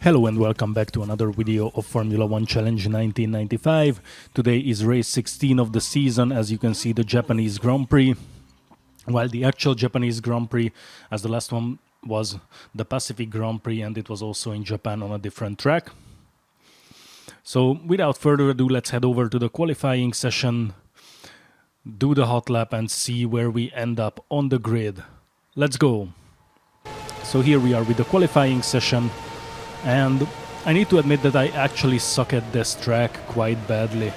Hello and welcome back to another video of Formula 1 Challenge 1995. Today is race 16 of the season, as you can see, the Japanese Grand Prix. While the actual Japanese Grand Prix, as the last one was the Pacific Grand Prix, and it was also in Japan on a different track. So without further ado, let's head over to the qualifying session, do the hot lap and see where we end up on the grid. Let's go. So here we are with the qualifying session. And I need to admit that I actually suck at this track quite badly.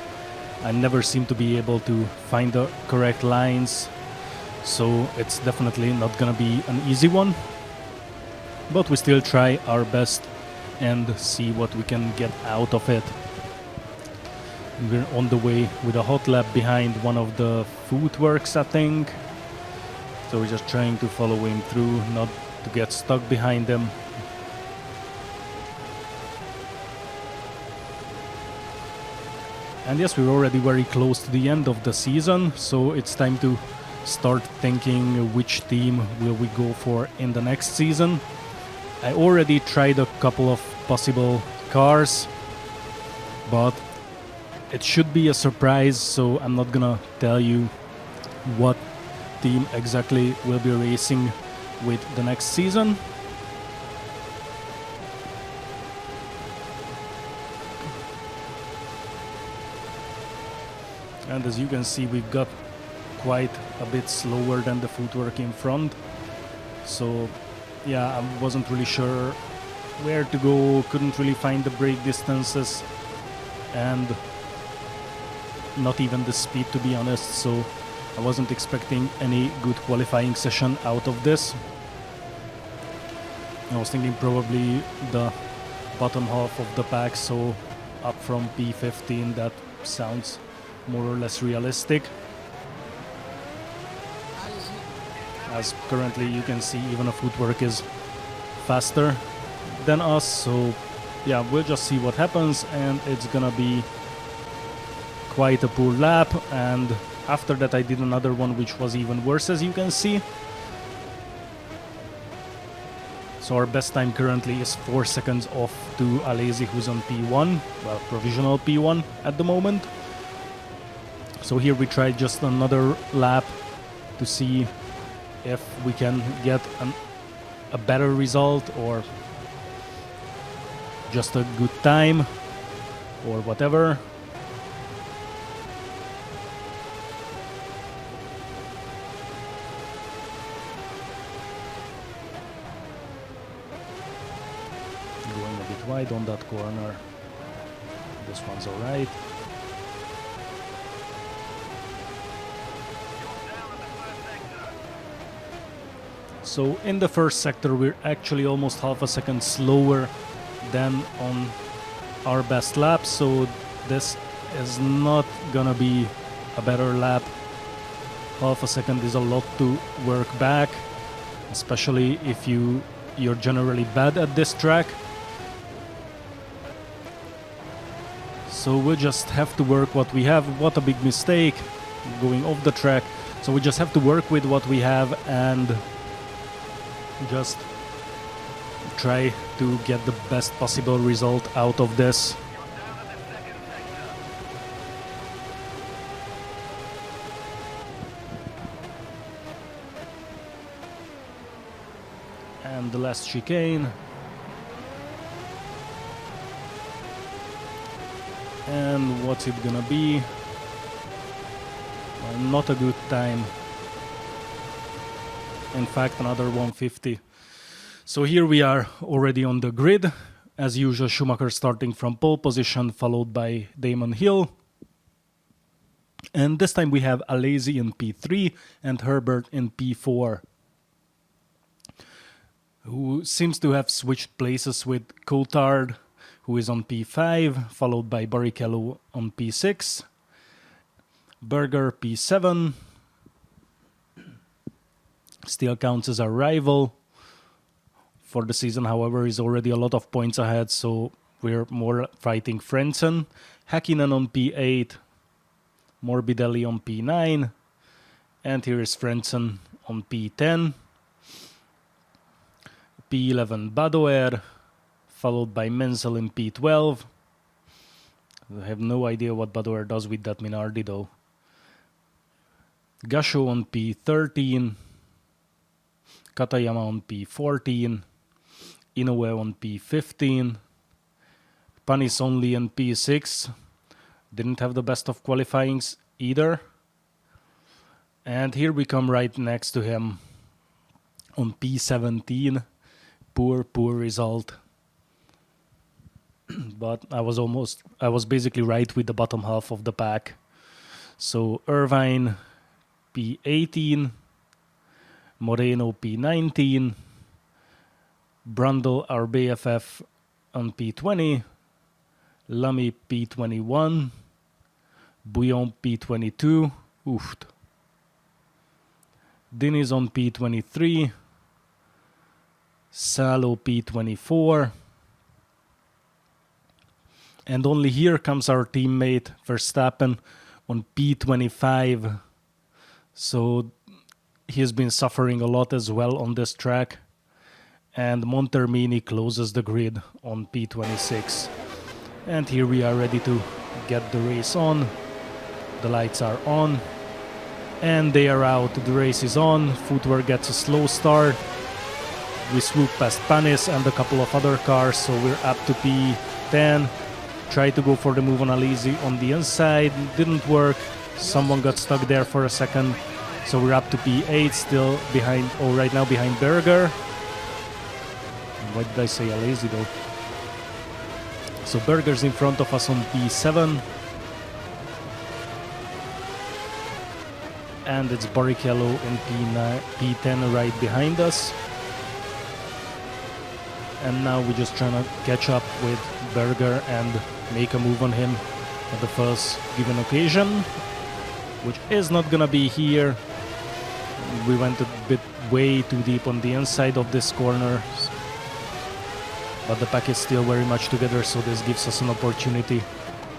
I never seem to be able to find the correct lines, so it's definitely not gonna be an easy one. But we still try our best and see what we can get out of it. We're on the way with a hot lap behind one of the footworks, I think. So we're just trying to follow him through, not to get stuck behind him. And yes, we're already very close to the end of the season, so it's time to start thinking which team will we go for in the next season. I already tried a couple of possible cars, but it should be a surprise, so I'm not gonna tell you what team exactly will be racing with the next season. And as you can see, we got quite a bit slower than the footwork in front. So yeah, I wasn't really sure where to go, couldn't really find the brake distances and not even the speed, to be honest. So I wasn't expecting any good qualifying session out of this. I was thinking probably the bottom half of the pack, so up from P15, that sounds more or less realistic. As currently you can see, even a footwork is faster than us, so yeah, we'll just see what happens, and it's gonna be quite a poor lap. And after that I did another one which was even worse, as you can see. So our best time currently is 4 seconds off to Alesi, who's on P1, well, provisional P1 at the moment. So here we try just another lap to see if we can get a better result, or just a good time, or whatever. Going a bit wide on that corner. This one's alright. So in the first sector we're actually almost half a second slower than on our best lap, so this is not gonna be a better lap. Half a second is a lot to work back, especially if you're generally bad at this track. So we'll just have to work what we have. What a big mistake going off the track. So we just have to work with what we have and just try to get the best possible result out of this. And the last chicane. And what's it gonna be? Well, not a good time. In fact, another 150. So here we are already on the grid. As usual, Schumacher starting from pole position, followed by Damon Hill. And this time we have Alesi in P3 and Herbert in P4, who seems to have switched places with Coulthard, who is on P5, followed by Barrichello on P6, Berger P7. Still counts as our rival for the season, however, is already a lot of points ahead, so we're more fighting Frentzen. Häkkinen on P8, Morbidelli on P9, and here is Frentzen on P10. P11 Badoer, followed by Menzel in P12. I have no idea what Badoer does with that Minardi though. Gasho on P13, Katayama on P14, Inoue on P15, Panis only on P6, didn't have the best of qualifyings either. And here we come right next to him on P17, poor result. But I was basically right with the bottom half of the pack. So Irvine P18, Moreno P19, Brundle, our BFF, on P20, Lamy P21, Bouillon P22, oofed. Diniz on P23, Salo P24, and only here comes our teammate Verstappen on P25. So he's been suffering a lot as well on this track. And Montermini closes the grid on P26. And here we are ready to get the race on. The lights are on. And they are out. The race is on. Footwear gets a slow start. We swoop past Panis and a couple of other cars, so we're up to P10. Try to go for the move on Alesi on the inside, didn't work. Someone got stuck there for a second. So we're up to P8, still behind, right now behind Berger. Why did I say Alesi though? So Berger's in front of us on P7. And it's Barrichello in P10 right behind us. And now we're just trying to catch up with Berger and make a move on him at the first given occasion, which is not gonna be here. We went a bit way too deep on the inside of this corner, but the pack is still very much together, so this gives us an opportunity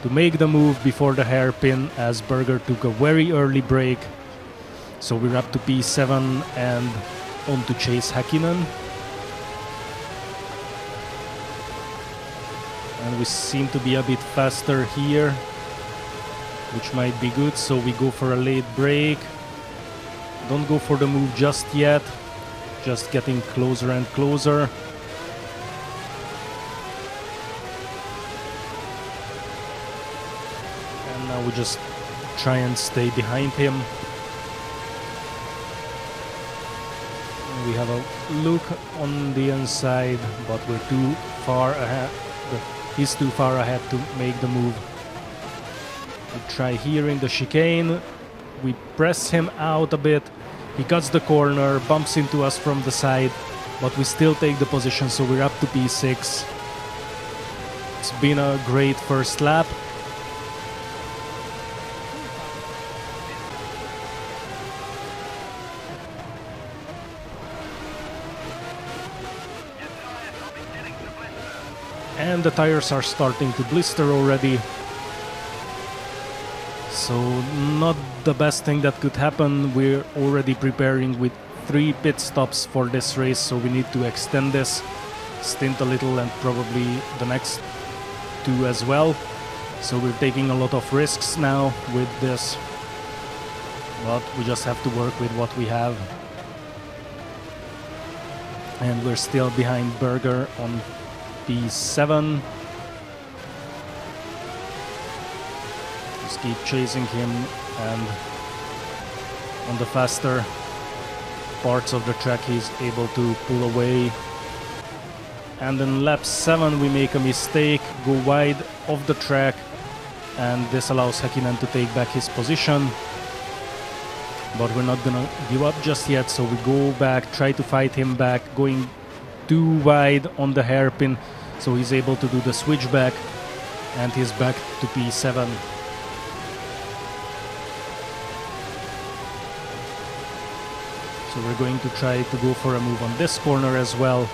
to make the move before the hairpin, as Berger took a very early break. So we're up to P7 and on to chase Häkkinen. And we seem to be a bit faster here, which might be good. So we go for a late break. Don't go for the move just yet. Just getting closer and closer. And now we just try and stay behind him. We have a look on the inside, but we're too far ahead. He's too far ahead to make the move. We try here in the chicane. We press him out a bit. He cuts the corner, bumps into us from the side, but we still take the position, so we're up to P6. It's been a great first lap. And the tires are starting to blister already. So not the best thing that could happen. We're already preparing with 3 pit stops for this race, so we need to extend this stint a little and probably the next 2 as well. So we're taking a lot of risks now with this, but we just have to work with what we have. And we're still behind Berger on P7. Just keep chasing him, and on the faster parts of the track he's able to pull away. And in lap 7 we make a mistake, go wide of the track, and this allows Häkkinen to take back his position. But we're not gonna give up just yet, so we go back, try to fight him back, going too wide on the hairpin, so he's able to do the switchback, and he's back to P7. So we're going to try to go for a move on this corner as well,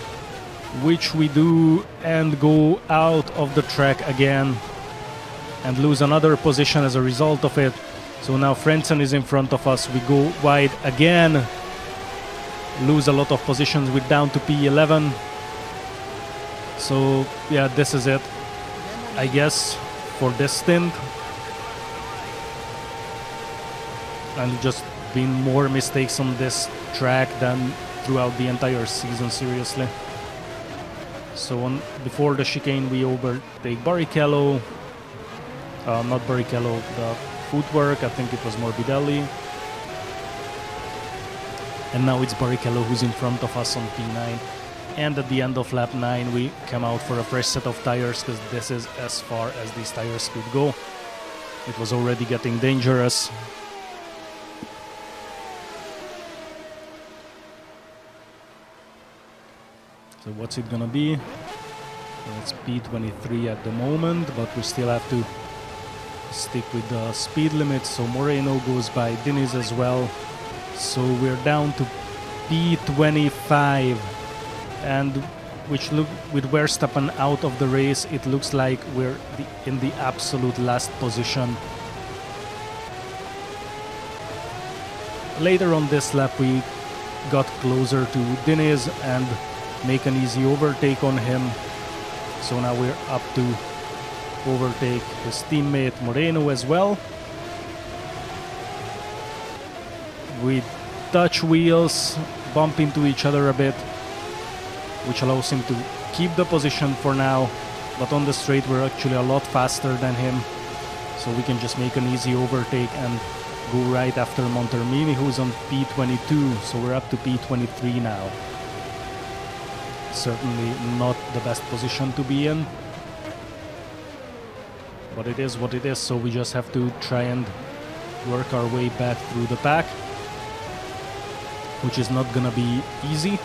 which we do, and go out of the track again and lose another position as a result of it. So now Frentzen is in front of us, we go wide again, lose a lot of positions, we're down to P11. So yeah, this is it, I guess, for this stint. And just been more mistakes on this track than throughout the entire season, seriously. So before the chicane we overtake Barrichello. Not Barrichello, the footwork, I think it was Morbidelli. And now it's Barrichello who's in front of us on P9. And at the end of lap 9 we come out for a fresh set of tires, because this is as far as these tires could go. It was already getting dangerous. So what's it gonna be? It's P23 at the moment, but we still have to stick with the speed limit. So Moreno goes by Diniz as well. So we're down to P25, and which look with Verstappen out of the race, it looks like we're in the absolute last position. Later on this lap we got closer to Diniz and make an easy overtake on him. So now we're up to overtake his teammate Moreno as well. We touch wheels, bump into each other a bit, which allows him to keep the position for now. But on the straight we're actually a lot faster than him, so we can just make an easy overtake and go right after Montermini, who's on P22. So we're up to P23 now. Certainly not the best position to be in, but it is what it is, so we just have to try and work our way back through the pack, which is not gonna be easy.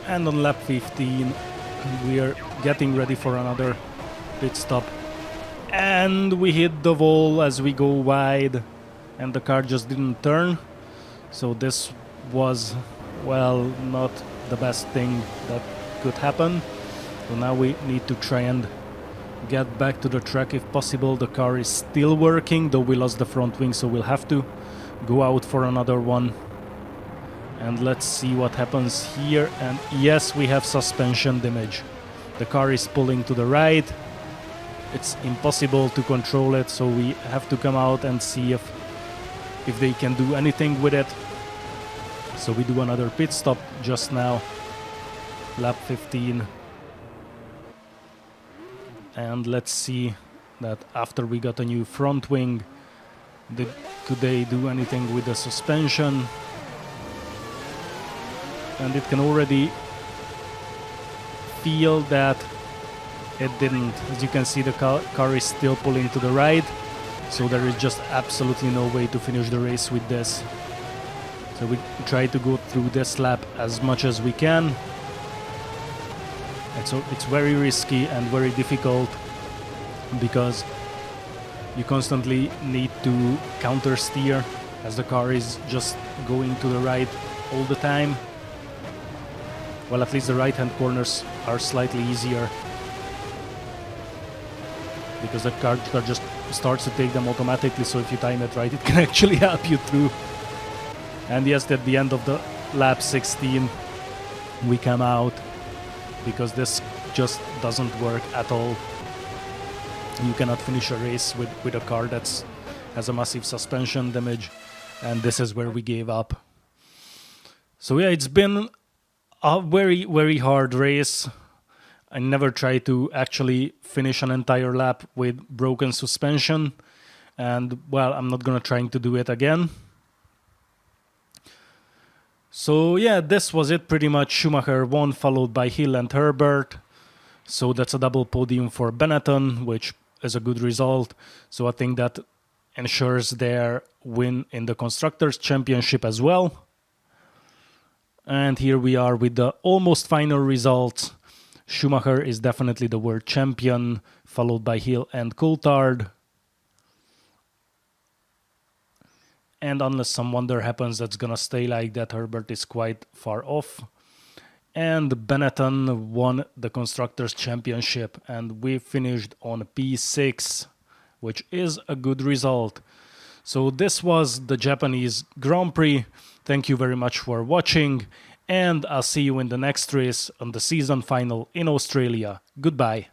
And on lap 15 we are getting ready for another pit stop. And we hit the wall as we go wide, and the car just didn't turn. So this was, well, not the best thing that could happen. So now we need to try and get back to the track if possible. The car is still working, though we lost the front wing, so we'll have to go out for another one. And let's see what happens here. And yes, we have suspension damage. The car is pulling to the right. It's impossible to control it, so we have to come out and see if they can do anything with it. So we do another pit stop just now, lap 15. And let's see that after we got a new front wing, could they do anything with the suspension? And it can already feel that it didn't. As you can see, the car is still pulling to the right, so there is just absolutely no way to finish the race with this. So we try to go through this lap as much as we can. And so it's very risky and very difficult, because you constantly need to counter steer as the car is just going to the right all the time. Well, at least the right-hand corners are slightly easier, because the car just starts to take them automatically, so if you time it right, it can actually help you through. And yes, at the end of the lap 16, we come out, because this just doesn't work at all. You cannot finish a race with a car that has a massive suspension damage, and this is where we gave up. So yeah, it's been a very, very hard race. I never try to actually finish an entire lap with broken suspension, and well, I'm not gonna try to do it again. So yeah, this was it pretty much. Schumacher won, followed by Hill and Herbert. So that's a double podium for Benetton, which is a good result. So I think that ensures their win in the Constructors' Championship as well. And here we are with the almost final results. Schumacher is definitely the world champion, followed by Hill and Coulthard. And unless some wonder happens, that's gonna stay like that. Herbert is quite far off. And Benetton won the Constructors' Championship, and we finished on P6, which is a good result. So this was the Japanese Grand Prix. Thank you very much for watching, and I'll see you in the next race on the season final in Australia. Goodbye.